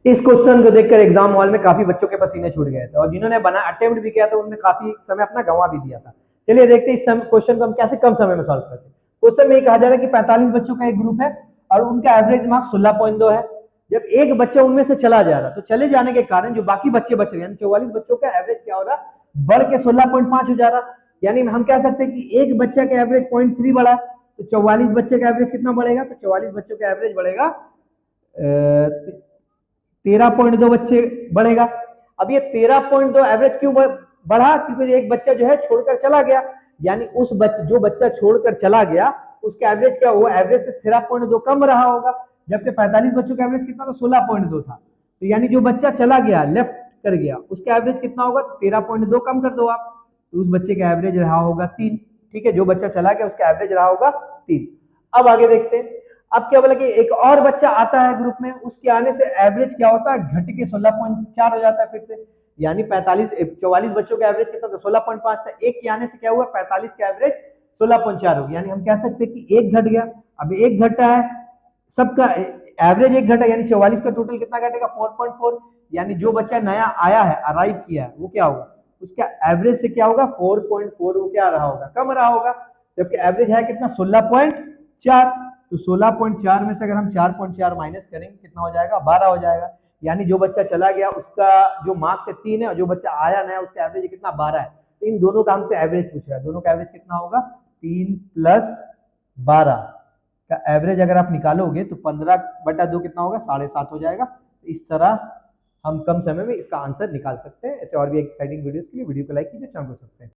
इस क्वेश्चन को देखकर एग्जाम हॉल में काफी बच्चों के पसीने छूट गए थे और जिन्होंने बना अटेम्प्ट भी किया था उन्होंने काफी समय अपना गंवा भी दिया था। चलिए देखते हैं इस क्वेश्चन को हम कैसे कम समय में सॉल्व करते हैं। क्वेश्चन में कहा जा रहा है कि 45 बच्चों का एक ग्रुप है और उनका एवरेज मार्क्स 16.2 है। जब एक बच्चा उनमें से चला जा रहा तो चले जाने के कारण जो बाकी बच्चे बच रहे हैं 44 बच्चों का एवरेज क्या हो रहा, बढ़ के 16.5 हो जा रहा। यानी हम कह सकते हैं कि एक बच्चा का एवरेज 0.3 बढ़ा, तो 44 बच्चे का एवरेज कितना बढ़ेगा, तो 44 बच्चों का एवरेज बढ़ेगा 13.2 बच्चे बढ़ेगा। अब ये 13.2 एवरेज क्यों बढ़ा, क्योंकि एक बच्चा जो है छोड़कर चला गया, यानी उस जो बच्चा छोड़कर चला गया उसका एवरेज क्या हुआ, एवरेज से 13.2 कम रहा होगा। जबकि 45 बच्चों का एवरेज कितना था, 16.2 था। तो यानी जो बच्चा चला गया, लेफ्ट कर गया, उसका एवरेज कितना होगा, तो 13.2 कम कर दो आप, तो उस बच्चे का एवरेज रहा होगा 3। ठीक है, जो बच्चा चला गया उसका एवरेज रहा होगा 3। अब आगे देखते हैं। अब क्या बोला कि एक और बच्चा आता है ग्रुप में, उसके आने से एवरेज क्या होता है, घट के 16.4 हो जाता है फिर से। यानी 44 बच्चों का एवरेज कितना था, 16.5 था। एक के आने से क्या हुआ, 45 का एवरेज 16.4 हो गया। यानी हम कह सकते हैं कि एक घट गया। अब एक घटा है, सबका एवरेज एक घटा, यानी 44 का टोटल कितना घटेगा, 4.4। यानी जो बच्चा नया आया है, अराइव किया है, वो क्या होगा, उसका एवरेज से क्या होगा, 4.4 वो क्या रहा होगा, कम रहा होगा। जबकि एवरेज है कितना, 16.4। तो 16.4 में से अगर हम 4.4 माइनस करेंगे कितना हो जाएगा, 12 हो जाएगा। यानी जो बच्चा चला गया उसका जो मार्क्स है 3 है और जो बच्चा आया नया उसका एवरेज कितना, 12 है। तो इन दोनों का हमसे एवरेज पूछ रहा है, दोनों का एवरेज कितना होगा, 3 + 12 का एवरेज अगर आप निकालोगे तो 15/2 कितना होगा, 7.5 हो जाएगा। तो इस तरह हम कम समय में इसका आंसर निकाल सकते हैं। ऐसे और भी एक्साइटिंग वीडियोस के लिए वीडियो को लाइक कीजिए, चैनल को सब्सक्राइब